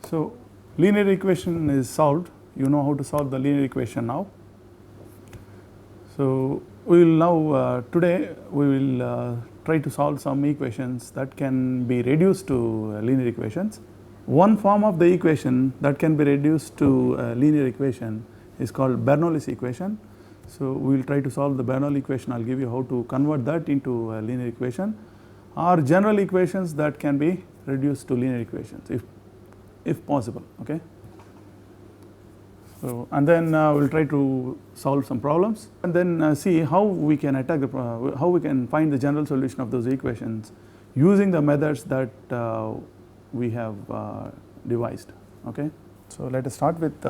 So linear equation is solved. You know how to solve the linear equation now. So we will now today we will try to solve some equations that can be reduced to linear equations. One form of the equation that can be reduced to a linear equation is called Bernoulli's equation. So we will try to solve the Bernoulli equation. I will give you how to convert that into a linear equation, or general equations that can be reduced to linear equations if possible. Okay. So and then we will try to solve some problems and then see how we can attack the how we can find the general solution of those equations using the methods that we have devised. Okay. So let us start with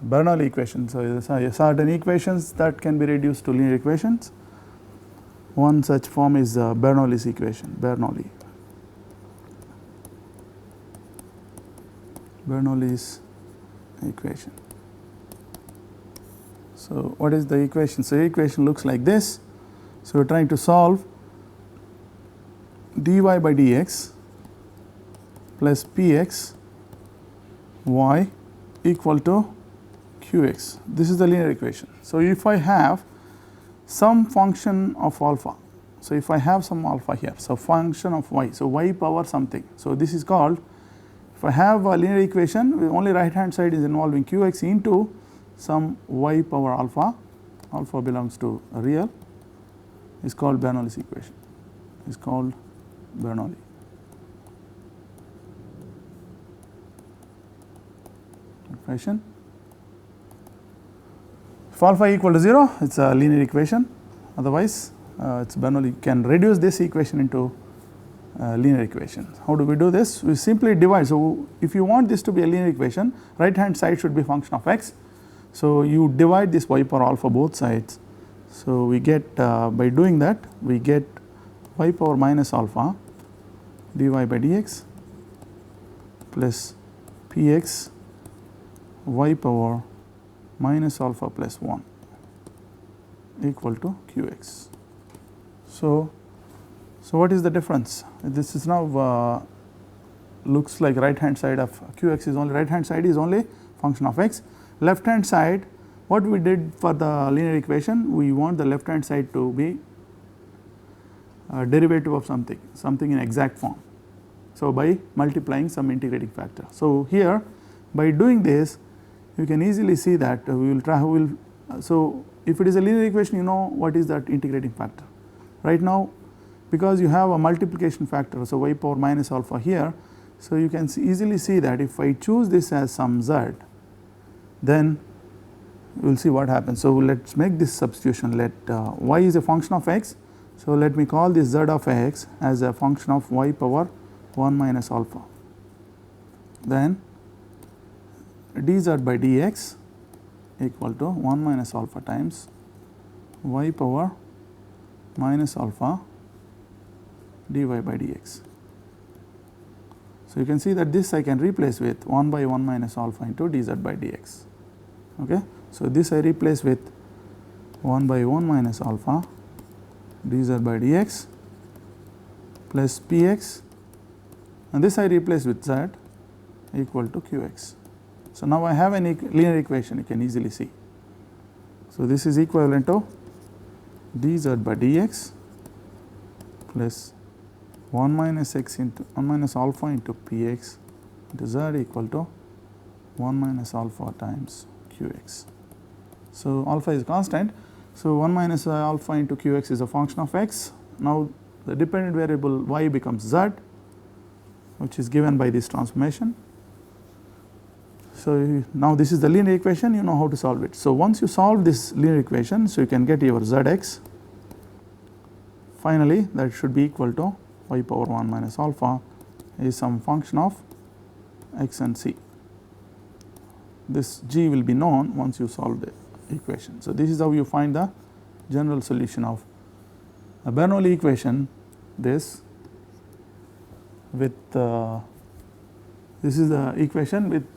Bernoulli equation. So certain equations that can be reduced to linear equations. One such form is Bernoulli's equation. Bernoulli's equation. So what is the equation? So the equation looks like this. So we are trying to solve dy by dx plus px y equal to qx. This is the linear equation. So if I have some function of alpha, so if I have some alpha here, so function of y, so y power something. So this is called, if I have a linear equation, only right hand side is involving qx into some y power alpha, alpha belongs to a real, is called Bernoulli's equation, is called Bernoulli. Equation. If alpha equal to 0, it is a linear equation, otherwise it is Bernoulli. Can reduce this equation into linear equation. How do we do this? We simply divide. So if you want this to be a linear equation, right hand side should be function of x. So you divide this y power alpha both sides. So we get by doing that we get y power minus alpha dy by dx plus px y power minus alpha plus 1 equal to qx. So what is the difference? This is now looks like right hand side of qx is only, right hand side is only function of x. Left hand side, what we did for the linear equation, we want the left hand side to be a derivative of something in exact form. So by multiplying some integrating factor. So here by doing this you can easily see that we will try, so if it is a linear equation, you know what is that integrating factor. Right now because you have a multiplication factor, so y power minus alpha here, so you can easily see that if I choose this as some z, then we will see what happens. So let us make this substitution, let y is a function of x, so let me call this z of x as a function of y power 1 minus alpha, then dz by dx equal to 1 minus alpha times y power minus alpha dy by dx. So you can see that this I can replace with 1 by 1 minus alpha into dz by dx. Okay. So this I replace with 1 by 1 minus alpha dz by dx plus px, and this I replace with z equal to qx. So now I have a linear equation, you can easily see. So this is equivalent to dz by dx plus 1 minus x into 1 minus alpha into px into z equal to 1 minus alpha times qx. So alpha is constant, so 1 minus alpha into qx is a function of x. Now the dependent variable y becomes z, which is given by this transformation. So now this is the linear equation, you know how to solve it. So once you solve this linear equation, so you can get your zx, finally that should be equal to y power 1 minus alpha is some function of x and c. This g will be known once you solve the equation. So this is how you find the general solution of a Bernoulli equation. This with this is the equation with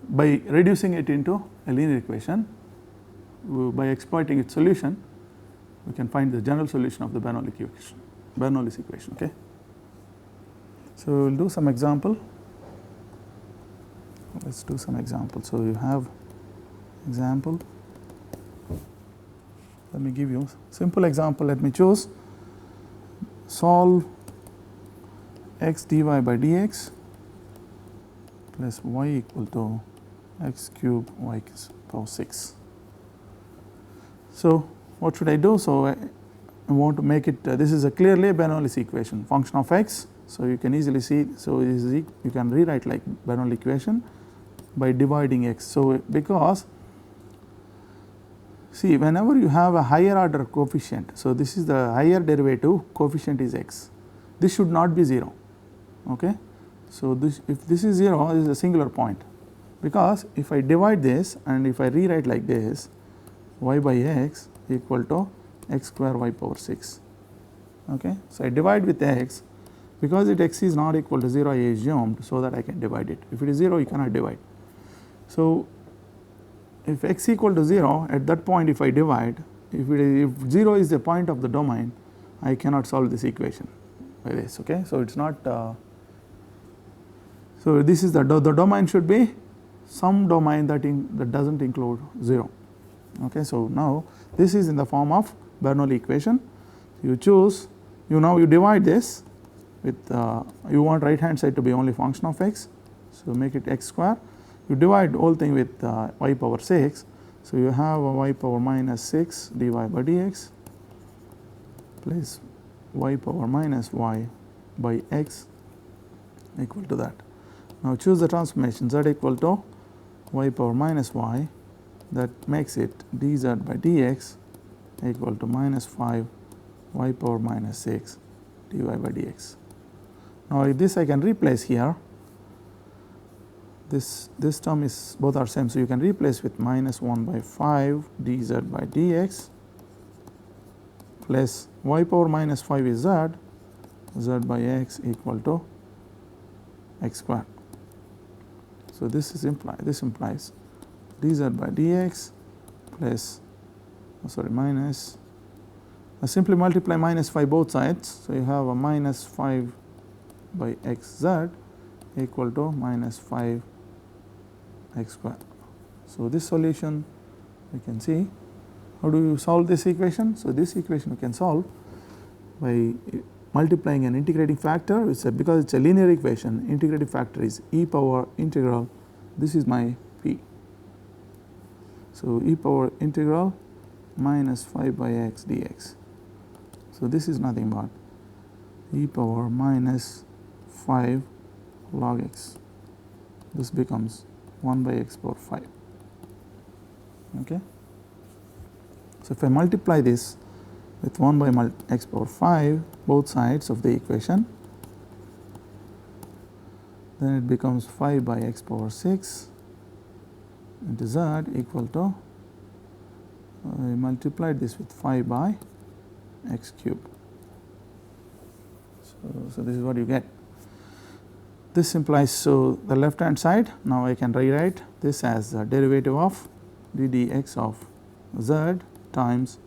by reducing it into a linear equation, by exploiting its solution, we can find the general solution of the Bernoulli's equation. Okay. So, we will do some example. Let us do some example. So, you have example. Let me give you simple example. Let me choose solve x dy by dx plus y equal to x cube y power 6. So, what should I do? So, I want to make it this is a clearly Bernoulli's equation, function of x. So, you can easily see, so you can rewrite like Bernoulli equation by dividing x. So, because see, whenever you have a higher order coefficient, so this is the higher derivative coefficient is x, this should not be 0. Okay. So, if this is 0, this is a singular point, because if I divide this and if I rewrite like this, y by x equal to x square y power 6. Okay. So, I divide with x, because x is not equal to 0, I assumed, so that I can divide it. If it is 0, you cannot divide. So, if x equal to 0, at that point if I divide, if 0 is the point of the domain, I cannot solve this equation by this. Okay. So, it is not so this is the domain should be some domain that does not include 0. Okay. So, now this is in the form of Bernoulli equation. You choose, you divide this with you want right hand side to be only function of x. So, make it x square. You divide whole thing with y power 6. So, you have a y power minus 6 dy by dx plus y power minus y by x equal to that. Now, choose the transformation z equal to y power minus y, that makes it dz by dx equal to minus 5 y power minus 6 dy by dx. Now, this I can replace here. This term is both are same. So, you can replace with minus 1 by 5 dz by dx plus y power minus 5 is z by x equal to x square. So, this implies dz by dx plus minus simply multiply minus 5 both sides. So, you have a minus 5 by xz equal to minus 5 x square. So, this solution you can see. How do you solve this equation? So, this equation you can solve by multiplying an integrating factor, which because it is a linear equation, integrating factor is e power integral, this is my p. So, e power integral minus 5 by x dx. So, this is nothing but e power minus 5 log x. This becomes 1 by x power 5. Okay. So, if I multiply this with 1 by x power 5 both sides of the equation, then it becomes 5 by x power 6 into z equal to I multiplied this with 5 by x cube. So, this is what you get. This implies, so the left hand side, now I can rewrite this as the derivative of ddx of z times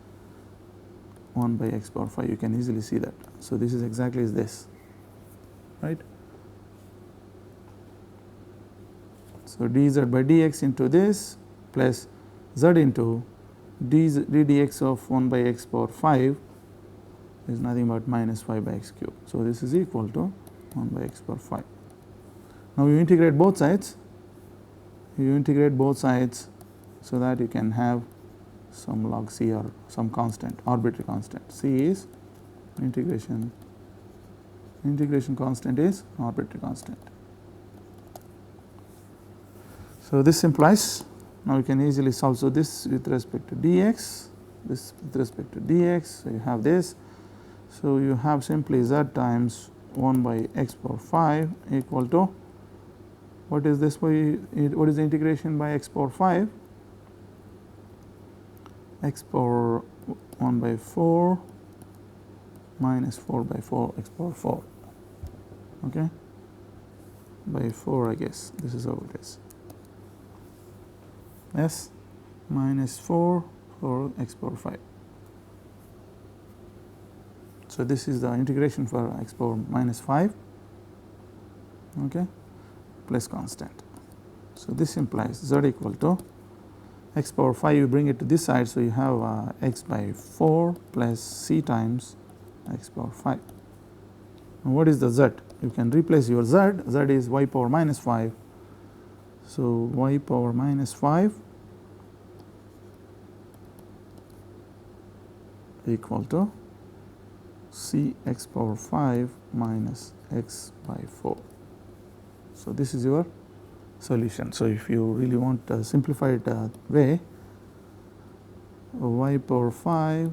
1 by x power 5. You can easily see that. So, this is exactly is this, right. So, dz by dx into this plus z into ddx of 1 by x power 5 is nothing but minus 5 by x cube. So, this is equal to 1 by x power 5. Now, you integrate both sides, so that you can have some log c or some constant, arbitrary constant. C is integration constant is arbitrary constant. So, this implies, now you can easily solve. So, this with respect to dx, this with respect to dx, so you have this. So, you have simply z times 1 by x power 5 equal to, what is this what is the integration by x power 5? X power 1 by 4 minus 4 by 4 x power 4, okay, by 4 I guess, this is how it is, yes, minus 4 for x power 5. So, this is the integration for x power minus 5 okay, plus constant. So, this implies z equal to x power 5, you bring it to this side. So, you have x by 4 plus c times x power 5. Now, what is the z? You can replace your z is y power minus 5. So, y power minus 5 equal to c x power 5 minus x by 4. So, this is your solution. So, if you really want a simplified way, y power 5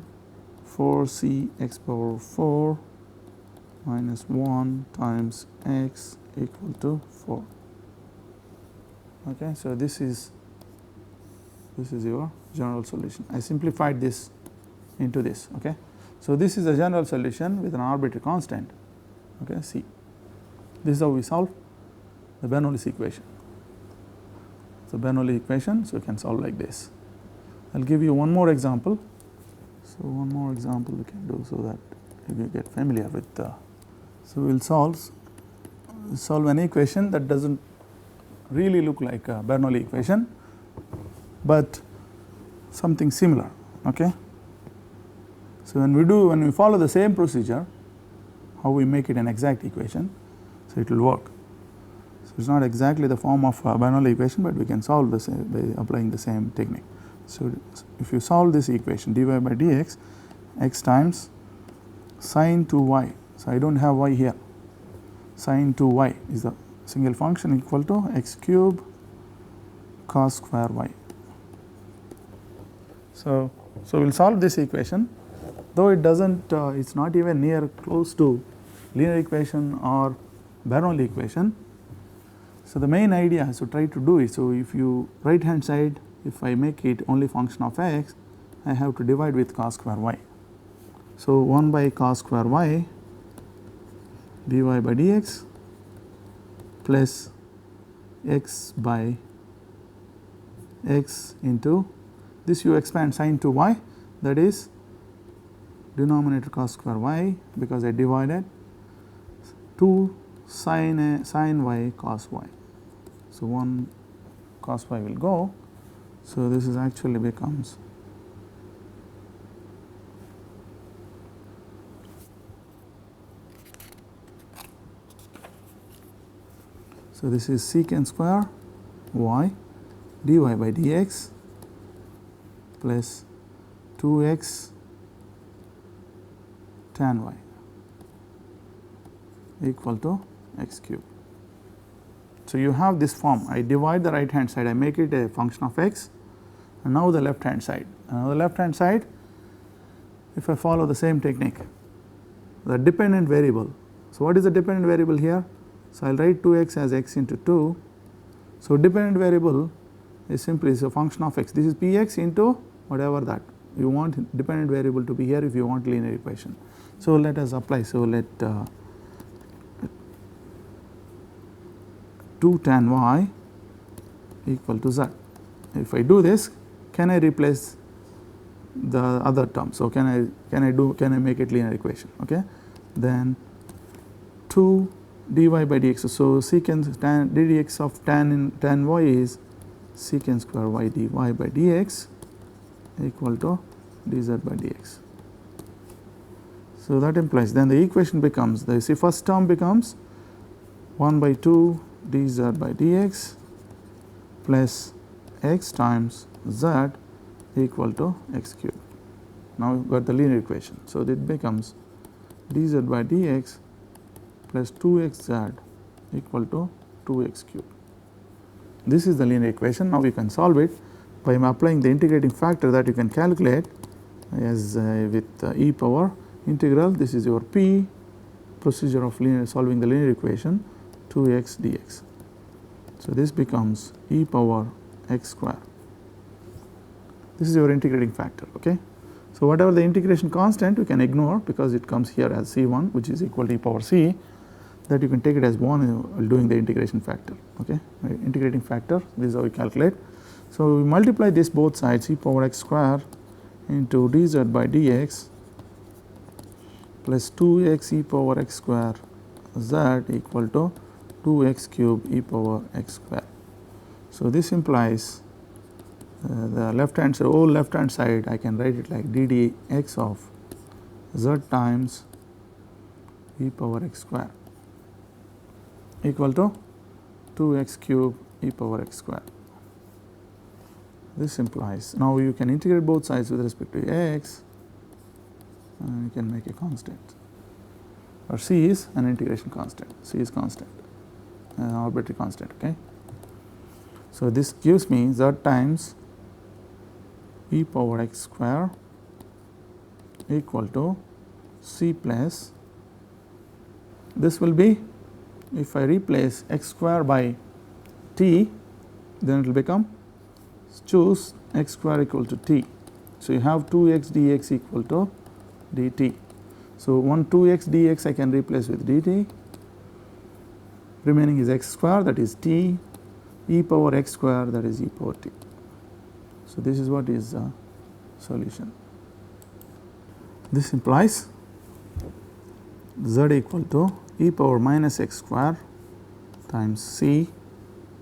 4c x power 4 minus 1 times x equal to 4. Okay, so this is your general solution. I simplified this into this. Okay, so this is a general solution with an arbitrary constant. Okay, C. This is how we solve the Bernoulli's equation. So Bernoulli equation, so you can solve like this. I'll give you one more example. So one more example we can do so that you get familiar with. So we'll solve an equation that doesn't really look like a Bernoulli equation, but something similar. Okay. So when we follow the same procedure, how we make it an exact equation, so it will work. So it's not exactly the form of a Bernoulli equation, but we can solve the same by applying the same technique. So if you solve this equation dy by dx, x times sine 2y. So I don't have y here. Sine 2y is the single function equal to x cube cos square y. So we'll solve this equation, though it doesn't, it's not even near close to linear equation or Bernoulli equation. So the main idea is to try to do it. So if you right hand side, if I make it only function of x, I have to divide with cos square y. So 1 by cos square y dy by dx plus x by x into this, you expand sine to y, that is denominator cos square y, because I divided 2 sine y cos y. So 1 cos y will go. So this is actually becomes so this is secant square y dy by dx plus 2x tan y equal to x cube. So you have this form. I divide the right hand side, I make it a function of x, and now the left hand side. Now the left hand side, if I follow the same technique, the dependent variable. So what is the dependent variable here? So I'll write 2x as x into 2. So dependent variable is simply a function of x. This is px into whatever that you want dependent variable to be here if you want linear equation. So let us apply. So let 2 tan y equal to z. If I do this, can I replace the other term? So can I make it linear equation? Okay, then 2 dy by dx. So secant tan dx of tan y is secant square y dy by dx equal to dz by dx. So that implies then the equation becomes, the first term becomes 1 by 2 dz by dx plus x times z equal to x cube. Now we got the linear equation. So it becomes dz by dx plus 2xz equal to 2x cube. This is the linear equation. Now we can solve it by applying the integrating factor that you can calculate as with e power integral. This is your p procedure of solving the linear equation 2x dx. So this becomes e power x square. This is your integrating factor. Okay. So whatever the integration constant you can ignore, because it comes here as c1, which is equal to e power c, that you can take it as 1 while doing the integration factor. Okay, right. Integrating factor, this is how we calculate. So we multiply this both sides, e power x square into dz by dx plus 2x e power x square z equal to 2x cube e power x square. So, this implies the left hand side, whole left hand side I can write it like ddx of z times e power x square equal to 2x cube e power x square. This implies, now you can integrate both sides with respect to x and you can make a constant, or c is an integration constant, c is constant, an arbitrary constant. Okay. So, this gives me z times e power x square equal to c plus, this will be, if I replace x square by t, then it will become, choose x square equal to t. So, you have 2x dx equal to dt. So, 2x dx I can replace with dt, remaining is x square, that is t, e power x square, that is e power t. So, this is what is the solution. This implies z equal to e power minus x square times c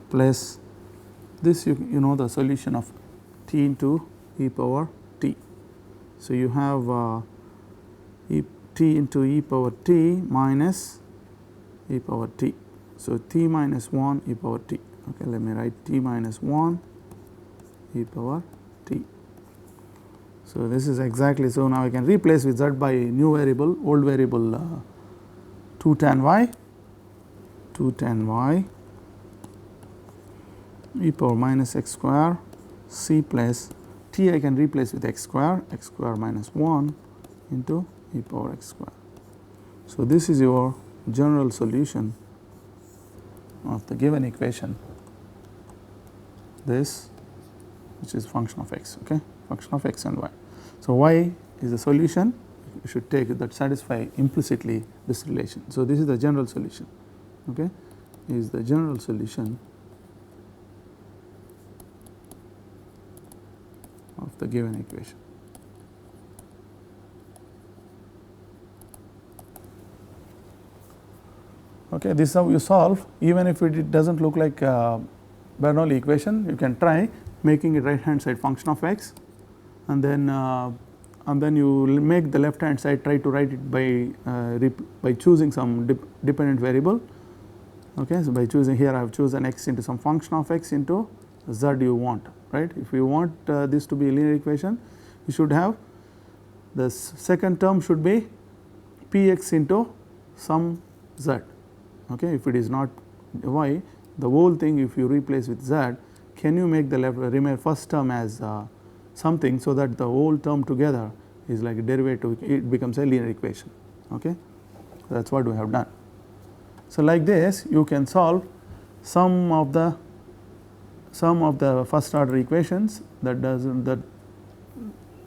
plus this, you know the solution of t into e power t. So, you have t into e power t minus e power t. So, t minus 1 e power t. Okay, let me write t minus 1 e power t. So, this is exactly, so now I can replace with z by new variable, old variable 2 tan y e power minus x square c plus t I can replace with x square minus 1 into e power x square. So, this is your general solution of the given equation, this which is function of x, okay, function of x and y. So, y is the solution, you should take that satisfy implicitly this relation. So, this is the general solution, okay, is the general solution of the given equation. Okay, this is how you solve, even if it does not look like Bernoulli equation, you can try making it right hand side function of x, and then you make the left hand side, try to write it by choosing some dependent variable. Okay, so by choosing, here I have chosen x into some function of x into z you want, right. If you want this to be a linear equation, you should have the second term should be px into some z. Okay, if it is not y, the whole thing if you replace with z, can you make the remaining first term as something, so that the whole term together is like a derivative, it becomes a linear equation. Okay, that is what we have done. So, like this you can solve some of the first order equations, that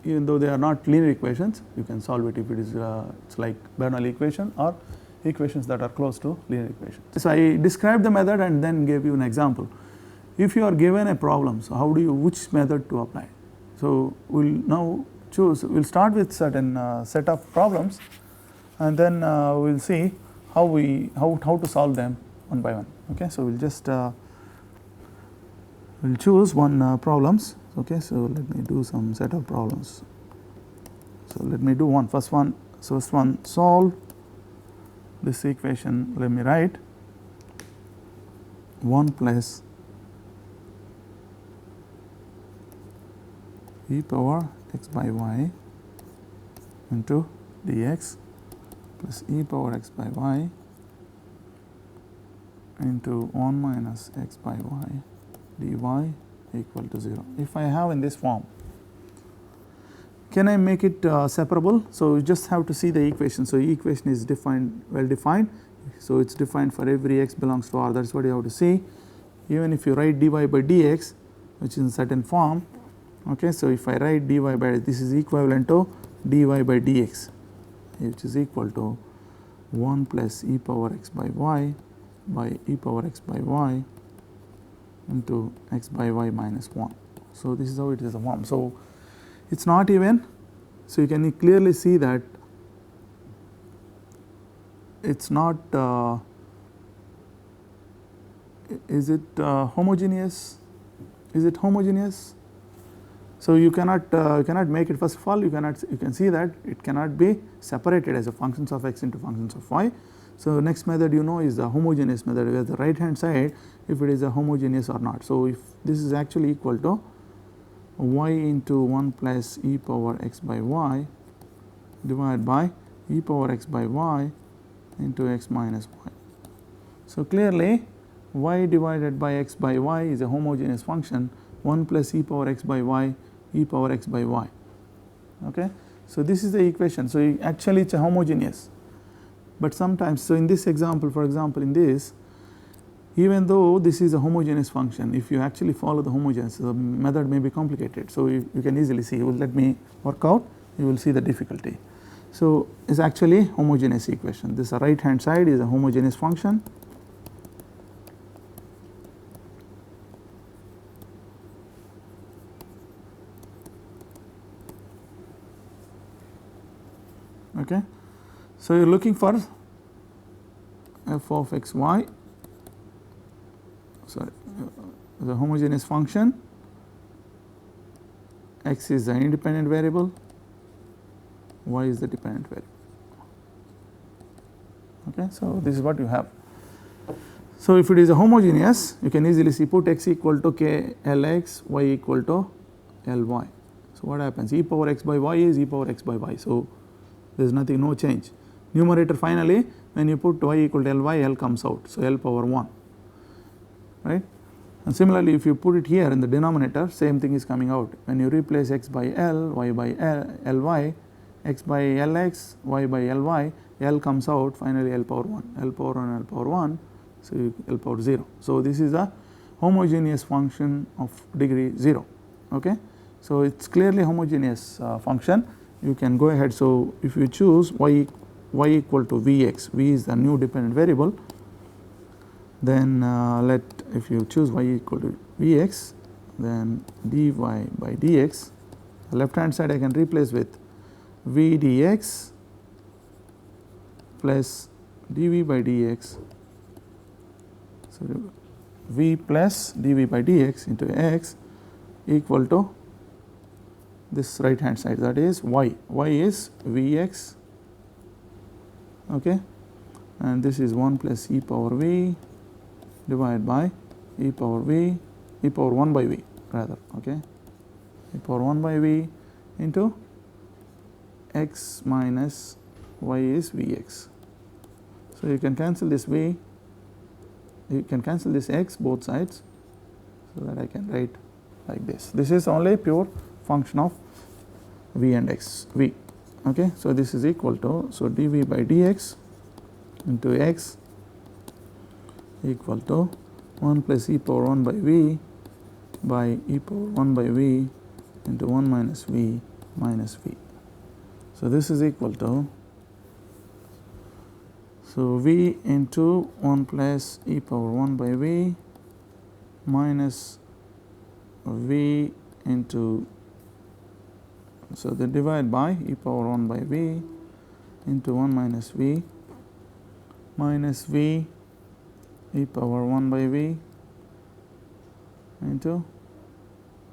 even though they are not linear equations, you can solve it if it is it's like Bernoulli equation or equations that are close to linear equations. So, I described the method and then gave you an example. If you are given a problem, so how do you, which method to apply? So, we will now choose, we will start with certain set of problems, and then we will see how to solve them one by one. Okay, so we will just we'll choose one problems. Okay, so let me do some set of problems. So, let me do one, first one, solve this equation. Let me write 1 plus e power x by y into dx plus e power x by y into 1 minus x by y dy equal to 0. If I have in this form, can I make it separable? So, you just have to see the equation. So, equation is defined, well defined. So, it is defined for every x belongs to R, that is what you have to see. Even if you write dy by dx, which is in certain form, okay. So, if I write dy by, this is equivalent to dy by dx, which is equal to 1 plus e power x by y e power x by y into x by y minus 1. So, this is how it is the form. So, it is not even, so you can clearly see that it is not is it homogeneous? Is it homogeneous? So you cannot make it, first of all you can see that it cannot be separated as a functions of x into functions of y. So next method you know is the homogeneous method, where the right hand side if it is a homogeneous or not. So if this is actually equal to y into 1 plus e power x by y divided by e power x by y into x minus y. So clearly y divided by x by y is a homogeneous function, 1 plus e power x by y e power x by y. Okay. So this is the equation. So actually it's a homogeneous, but sometimes, so in this example, for example in this, even though this is a homogeneous function, if you actually follow the homogeneous, the method may be complicated. So you can easily see, well, let me work out, you will see the difficulty. So it's actually homogeneous equation. This right hand side is a homogeneous function. Okay. So you are looking for f of x y, sorry, the homogeneous function, x is the independent variable, y is the dependent variable. Okay. So this is what you have. So if it is a homogeneous, you can easily see, put x equal to k Lx, y equal to Ly. So what happens, e power x by y is e power x by y. So there is nothing, no change. Numerator finally when you put y equal to Ly, L comes out, so L power 1, right. And similarly if you put it here in the denominator, same thing is coming out. When you replace x by L, y by Ly, x by Lx, y by Ly, L comes out, finally L power 1, L power 1, L power 1, so L power 0. So this is a homogeneous function of degree 0. Okay. So it's clearly homogeneous function. You can go ahead. So if you choose y equal to vx, v is the new dependent variable, then if you choose y equal to vx, then dy by dx, the left hand side I can replace with v dx plus dv by dx, so v plus dv by dx into x equal to this right hand side, that is y is vx, okay, and this is 1 plus e power v divided by e power 1 by v rather, okay, e power 1 by v into x minus y is vx. So you can cancel this v, you can cancel this x both sides, so that I can write like this. This is only pure function of v and x, v, okay. So this is equal to, so dv by dx into x equal to 1 plus e power 1 by v by e power 1 by v into 1 minus v minus v. So this is equal to, so v into 1 plus e power 1 by v minus v into, so they divide by e power 1 by v into 1 minus v e power 1 by v into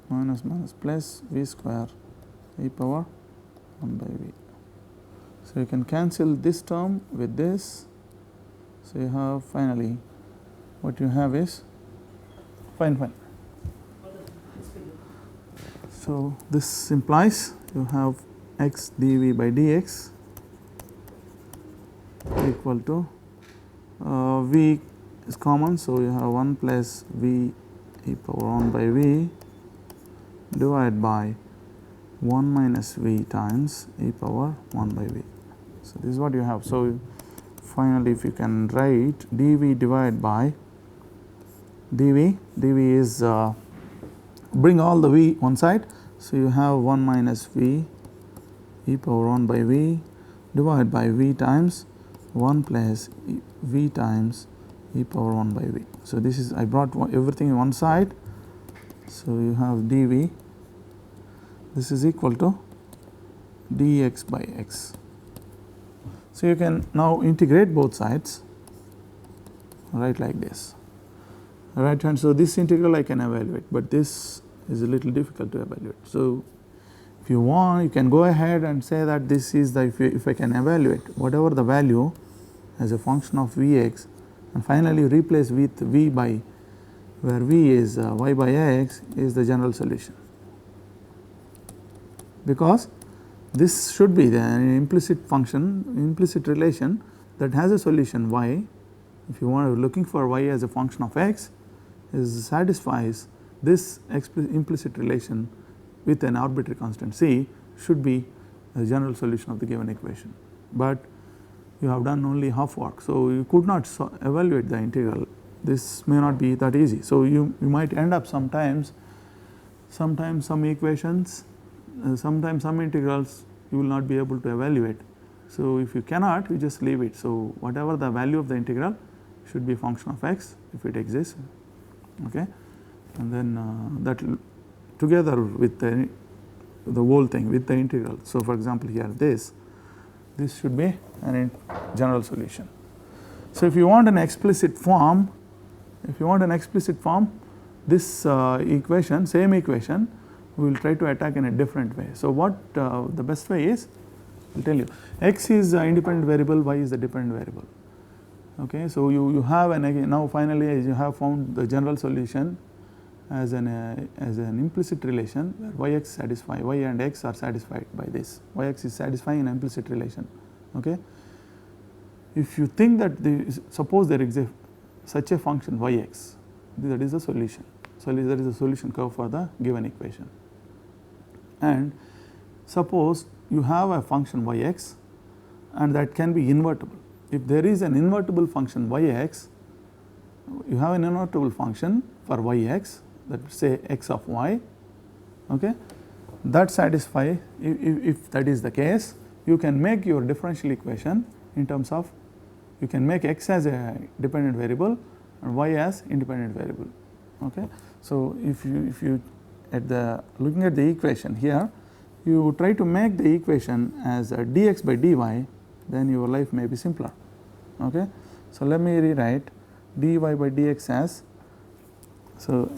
minus plus v square e power 1 by v. So you can cancel this term with this, so you have finally what you have is fine. So this implies you have x dv by dx equal to v is common, so you have 1 plus v e power 1 by v divided by 1 minus v times e power 1 by v. So this is what you have. So finally if you can write dv divided by dv is bring all the v one side, so you have 1 minus v e power 1 by v divided by v times 1 plus v times e power 1 by v. So this is, I brought everything in one side, so you have dv, this is equal to dx by x. So you can now integrate both sides, right, like this, right hand. So, this integral I can evaluate, but this is a little difficult to evaluate. So, if you want, you can go ahead and say that this is the, if I can evaluate whatever the value as a function of Vx, and finally replace with V by, where V is y by x, is the general solution, because this should be the implicit function, implicit relation that has a solution y. If you want looking for y as a function of x, is satisfies this implicit relation with an arbitrary constant c, should be the general solution of the given equation. But you have done only half work, so you could not evaluate the integral. This may not be that easy. So, you might end up sometimes some equations, sometimes some integrals you will not be able to evaluate. So, if you cannot, you just leave it. So, whatever the value of the integral should be a function of x if it exists, okay, and then that together with the whole thing with the integral. So, for example, here this should be a general solution. So, if you want an explicit form, this equation, same equation, we will try to attack in a different way. So, what the best way is, I will tell you, x is independent variable, y is the dependent variable. Okay. So, you have now finally you have found the general solution as an implicit relation where yx satisfy, y and x are satisfied by this, yx is satisfying an implicit relation. Okay. If you think that suppose there exists such a function yx, that is the solution. So, that is the solution curve for the given equation. And suppose you have a function yx and that can be invertible. If there is an invertible function yx, you have an invertible function for yx, that say x of y, okay, that satisfy, if that is the case, you can make your differential equation in terms of, you can make x as a dependent variable and y as independent variable. Okay. So, if you looking at the equation here, you try to make the equation as a dx by dy, then your life may be simpler. Okay. So, let me rewrite dy by dx as, so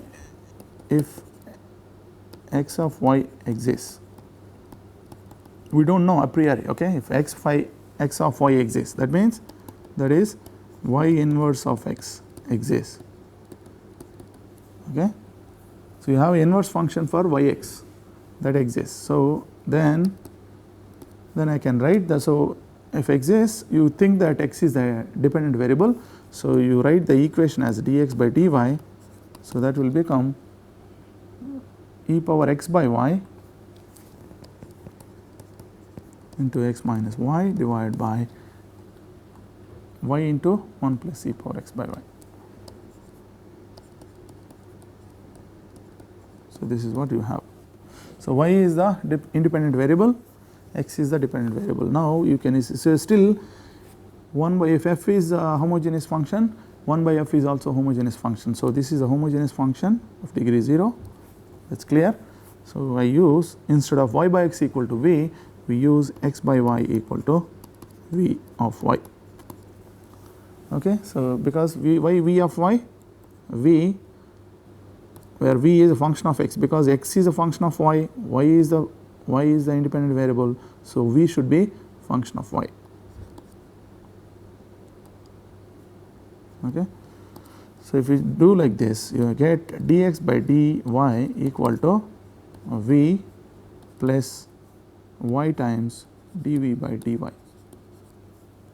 if x of y exists, we do not know a priori, okay, if x of y exists, that means that is y inverse of x exists. Okay. So, you have an inverse function for yx that exists. So, then I can write the, so if exists, you think that x is the dependent variable. So, you write the equation as dx by dy. So, that will become e power x by y into x minus y divided by y into 1 plus e power x by y. So, this is what you have. So, y is the independent variable, x is the dependent variable. Now, you can, so still 1 by f is a homogeneous function, 1 by f is also a homogeneous function. So, this is a homogeneous function of degree 0, that is clear. So, I use, instead of y by x equal to v, we use x by y equal to v of y. Okay. So, because why v of y? V, where v is a function of x, because x is a function of y, y is the independent variable. So, v should be function of y. Okay. So, if you do like this, you get dx by dy equal to v plus y times dv by dy.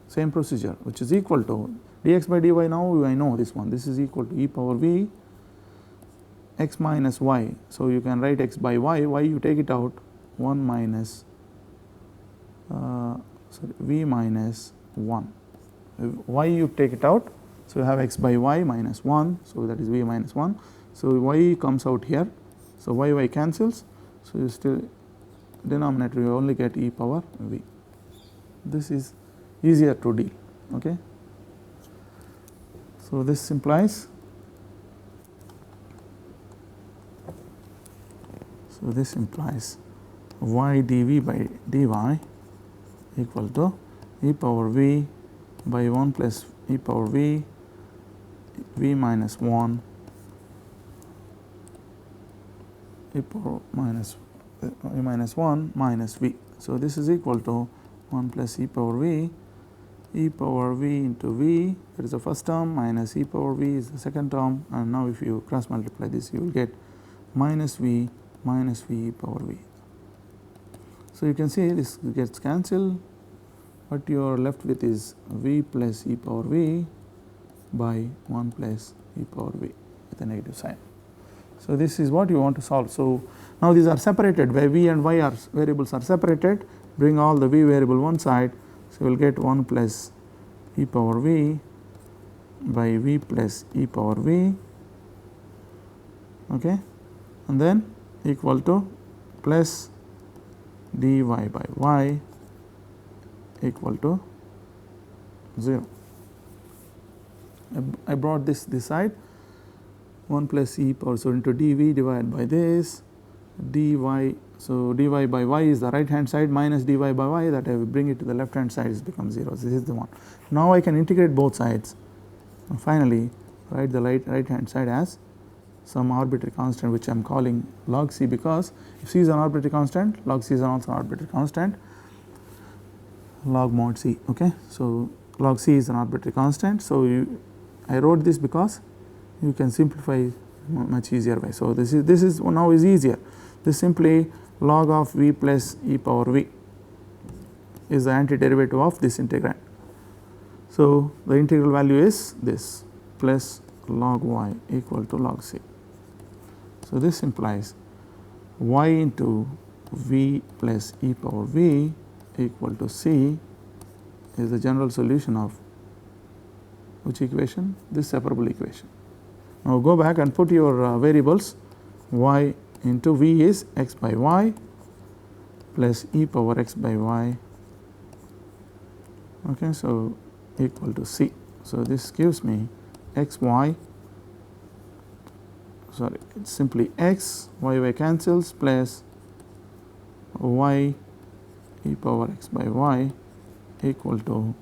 Same procedure, which is equal to dx by dy. Now, I know this one, this is equal to e power v x minus y. So, you can write x by y, you take it out, 1 minus v minus 1, y you take it out. So, you have x by y minus 1, so that is v minus 1. So, y comes out here, so y cancels. So, you still denominator you only get e power v. This is easier to deal. Okay. So, this implies, y dv by dy equal to e power v by 1 plus e power v minus 1 e power minus e minus 1 minus v. So, this is equal to 1 plus e power v into v, that is the first term, minus e power v is the second term, and now if you cross multiply this you will get minus v e power v. So, you can see this gets cancelled, what you are left with is v plus e power v by 1 plus e power v with a negative sign. So, this is what you want to solve. So, now these are separated, where v and y are variables are separated, bring all the v variable one side. So, we will get 1 plus e power v by v plus e power v, okay, and then equal to plus dy by y equal to 0. I brought this side, 1 plus e power, so into dv divided by this dy. So, dy by y is the right hand side, minus dy by y, that I will bring it to the left hand side, it becomes 0. This is the one. Now, I can integrate both sides and finally write the right hand side as some arbitrary constant, which I am calling log c, because if c is an arbitrary constant, log c is also an arbitrary constant, log mod c. Okay. So, log c is an arbitrary constant. So, I wrote this because you can simplify much easier way. So, this is now is easier. This simply log of v plus e power v is the antiderivative of this integrand. So, the integral value is this plus log y equal to log c. So, this implies y into v plus e power v equal to c is the general solution of which equation? This separable equation. Now, go back and put your variables. Y into v is x by y plus e power x by y, okay, so equal to c. So, this gives me x y, sorry, it is simply x, y cancels, plus y e power x by y equal to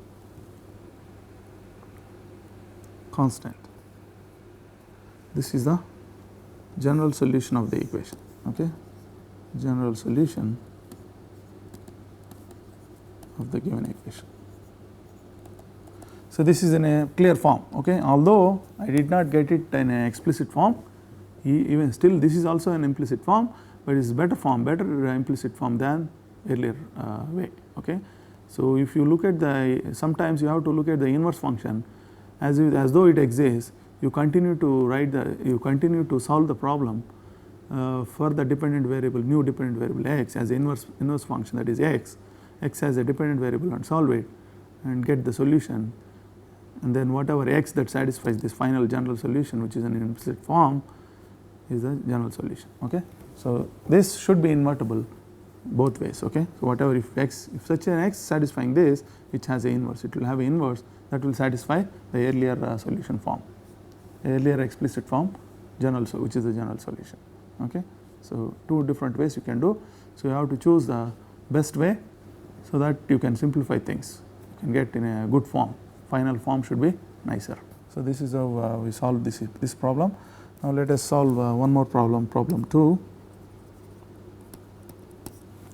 constant. This is the general solution of the equation, okay, general solution of the given equation. So, this is in a clear form, okay, although I did not get it in an explicit form, even still this is also an implicit form, but it is better form, better implicit form than earlier way, okay. So, if you look at the, sometimes you have to look at the inverse function as though it exists. You continue to solve the problem for the dependent variable, new dependent variable x as inverse function, that is x as a dependent variable, and solve it and get the solution, and then whatever x that satisfies this final general solution, which is an implicit form, is the general solution, okay. So, this should be invertible both ways, okay. So, whatever if such an x satisfying this, which has a inverse, it will have an inverse that will satisfy the earlier solution form, earlier explicit form, general, which is the general solution, okay. So, two different ways you can do. So, you have to choose the best way so that you can simplify things, you can get in a good form, final form should be nicer. So, this is how we solve this problem. Now, let us solve one more problem, problem 2.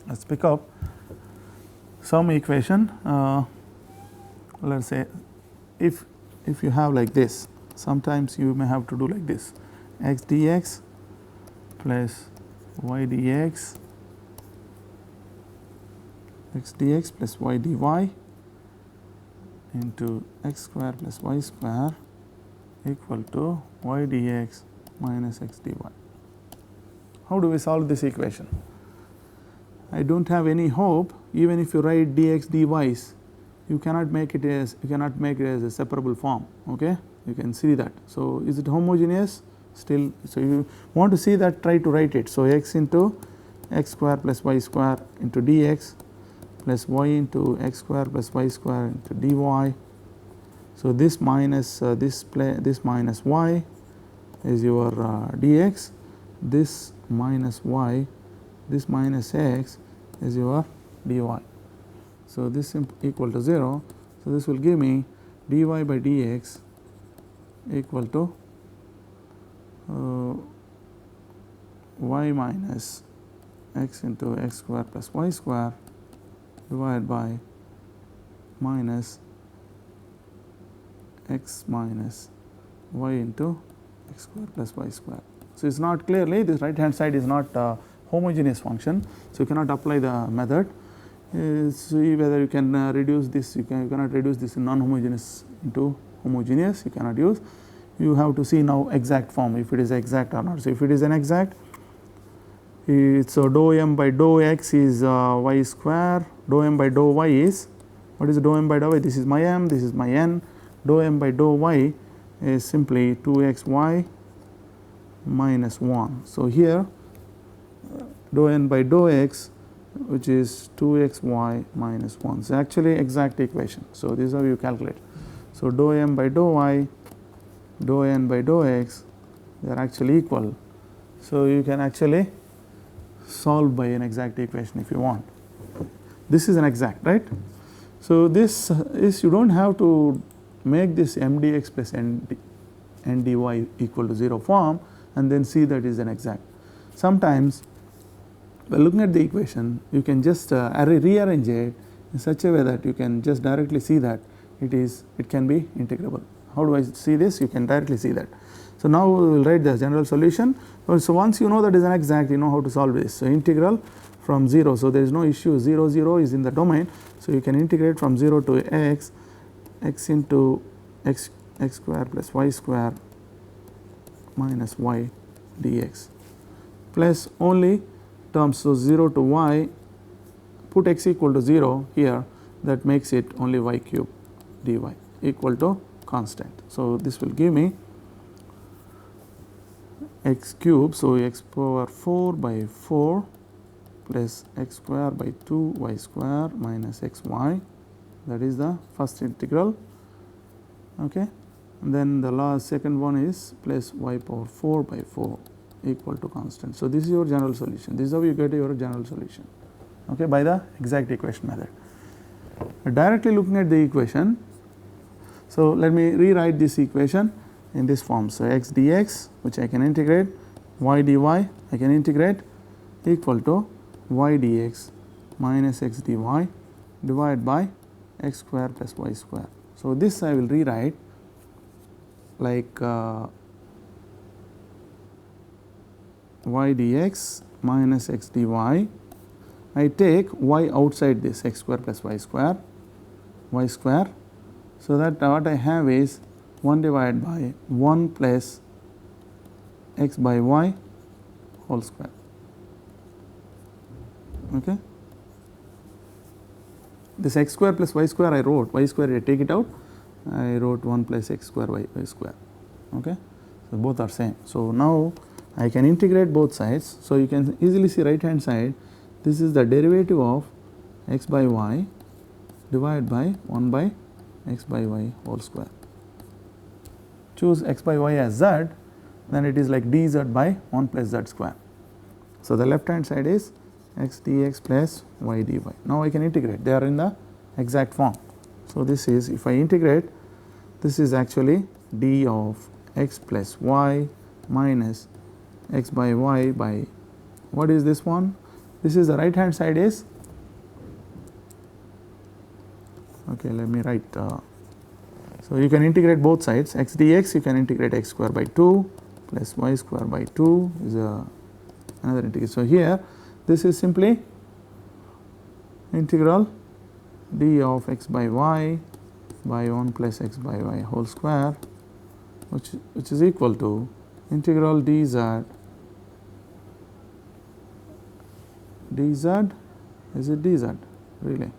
Let us pick up some equation. Let us say if you have like this, sometimes you may have to do like this, x dx plus y dx, x dx plus y dy into x square plus y square equal to y dx minus x dy. How do we solve this equation? I do not have any hope. Even if you write dx dy's, you cannot make it as a separable form, okay. You can see that. So, is it homogeneous still? So, you want to see that, try to write it. So, x into x square plus y square into dx plus y into x square plus y square into dy. So, this minus this minus y is your dx, this minus y, this minus x is your dy. So, this equal to 0. So, this will give me dy by dx equal to y minus x into x square plus y square divided by minus x minus y into x square plus y square. So, it is not clearly this right hand side is not a homogeneous function. So, you cannot apply the method. See whether you can reduce this, you cannot reduce this in non-homogeneous into homogeneous, you cannot use. You have to see now exact form, if it is exact or not. So, if it is an exact, so dou m by dou x is y square, dou m by dou y is, what is dou m by dou y? This is my m, this is my n. Dou m by dou y is simply 2xy minus 1. So, here dou n by dou x, which is 2xy minus 1. So, actually exact equation. So, this is how you calculate. So, dou m by dou y, dou n by dou x, they are actually equal. So, you can actually solve by an exact equation if you want. This is an exact, right. So, this is, you do not have to make this m dx plus n dy equal to 0 form and then see that is an exact. Sometimes by looking at the equation, you can just rearrange it in such a way that you can just directly see that it can be integrable. How do I see this? You can directly see that. So, now we will write the general solution. So, once you know that is an exact, you know how to solve this. So, integral from 0. So, there is no issue, 0 0 is in the domain. So, you can integrate from 0 to x into x square plus y square minus y dx plus only terms. So, 0 to y, put x equal to 0 here, that makes it only y cube dy equal to constant. So, this will give me x cube. So, x power 4 by 4 plus x square by 2 y square minus xy, that is the first integral. Okay. And then the second one is plus y power 4 by 4 equal to constant. So, this is your general solution. This is how you get your general solution, okay, by the exact equation method. Directly looking at the equation, so let me rewrite this equation in this form. So, x dx, which I can integrate, y dy I can integrate, equal to y dx minus x dy divided by x square plus y square. So, this I will rewrite like y dx minus x dy. I take y outside this, x square plus y square, so that what I have is 1 divided by 1 plus x by y whole square. Okay. This x square plus y square I wrote, y square I take it out, I wrote 1 plus x square y square. Okay. So, both are same. So, now I can integrate both sides. So, you can easily see right hand side, this is the derivative of x by y divided by 1 by x by y whole square. Choose x by y as z, then it is like dz by 1 plus z square. So, the left hand side is x dx plus y dy. Now, I can integrate, they are in the exact form. So, this is, if I integrate, this is actually d of x plus y minus x by y by, what is this one? This is the right hand side is, okay, let me write. So, you can integrate both sides, x dx, you can integrate x square by 2 plus y square by 2 is another integral. So, here this is simply integral d of x by y by 1 plus x by y whole square, which is equal to integral dz, is it dz really?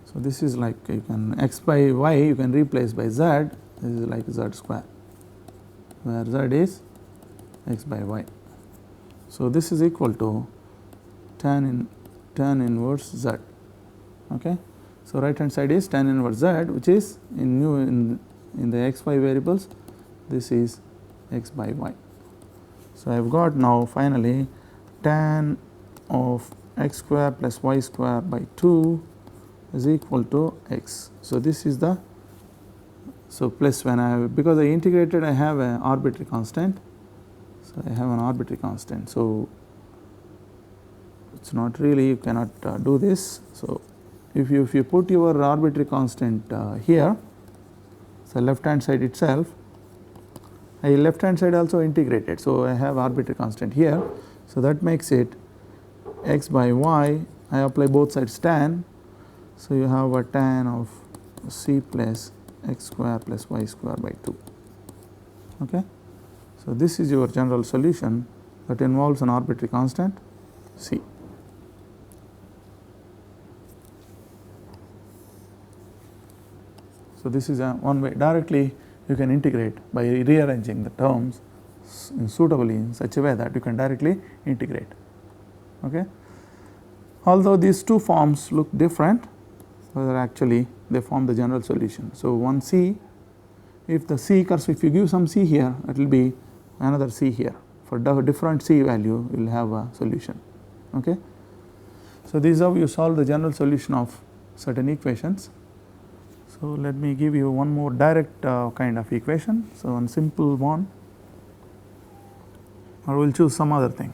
So, this is like, you can x by y you can replace by z, this is like z square, where z is x by y. So, this is equal to tan inverse z. Okay. So, right hand side is tan inverse z, which is in the x y variables, this is x by y. So, I have got now finally tan of x square plus y square by 2 is equal to x. So, this is the So, plus when I because I integrated, I have an arbitrary constant. So, I have an arbitrary constant. So, it is not really, you cannot do this. So, if you put your arbitrary constant here, so left hand side itself, I left hand side also integrated. So, I have arbitrary constant here. So, that makes it x by y, I apply both sides tan. So, you have a tan of c plus x square plus y square by 2. Okay. So, this is your general solution that involves an arbitrary constant c. So, this is one way directly you can integrate by rearranging the terms suitably in such a way that you can directly integrate. Okay. Although these two forms look different, but actually they form the general solution. So, one c, if the c occurs, if you give some c here, it will be another c here. For different c value, you will have a solution. Okay. So, this is how you solve the general solution of certain equations. So, let me give you one more direct kind of equation. So, one simple one, or we will choose some other thing.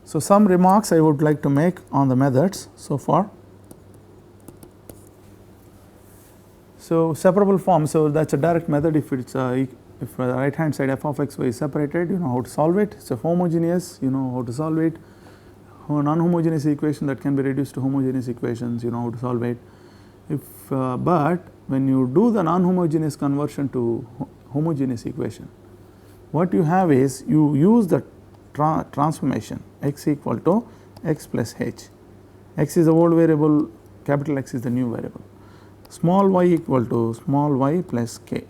So, some remarks I would like to make on the methods so far. So, separable form, so that is a direct method. If it is if the right hand side f of x y is separated, you know how to solve it. It is a homogeneous, you know how to solve it. Non-homogeneous equation that can be reduced to homogeneous equations, you know how to solve it. If but when you do the non-homogeneous conversion to homogeneous equation, what you have is you use the transformation x equal to x plus h. X is the old variable, capital X is the new variable. Small y equal to small y plus k.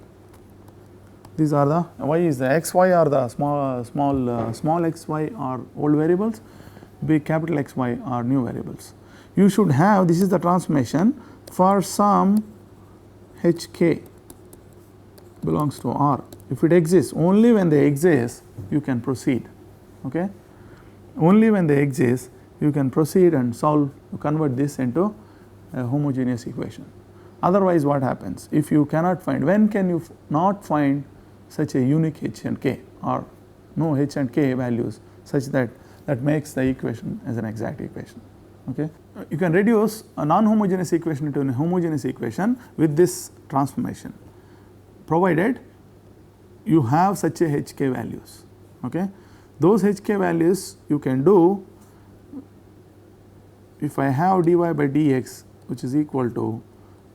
These are the y is the x y are the small x y are old variables, big capital X y are new variables. You should have, this is the transformation for some h k belongs to R. If it exists, only when they exist you can proceed. Okay. Only when they exist you can proceed and solve, convert this into a homogeneous equation. Otherwise what happens? If you cannot find, when can you not find such a unique h and k or no h and k values such that makes the equation as an exact equation. Okay. You can reduce a non-homogeneous equation into a homogeneous equation with this transformation, provided you have such a h k values. Okay. Those h k values you can do if I have dy by dx which is equal to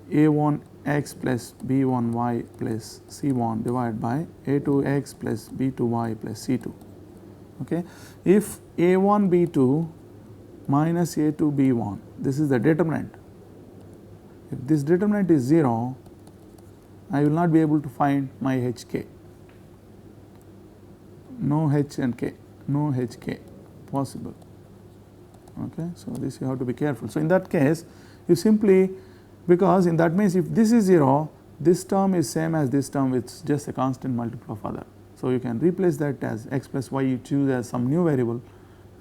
a1 x plus b1 y plus c1 divided by a2 x plus b2 y plus c2. Okay. If a1 b2 minus a2 b1, this is the determinant. If this determinant is 0, I will not be able to find my hk. No h and k, no hk possible. Okay. So, this you have to be careful. So, in that case you simply, because in that means if this is 0, this term is same as this term with just a constant multiple of other. So, you can replace that as x plus y, you choose as some new variable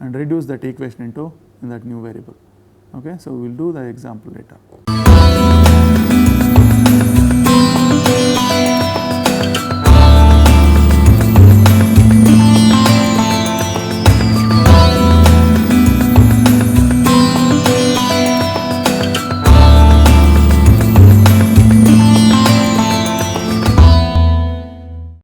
and reduce that equation into in that new variable. Okay. So, we will do the example later.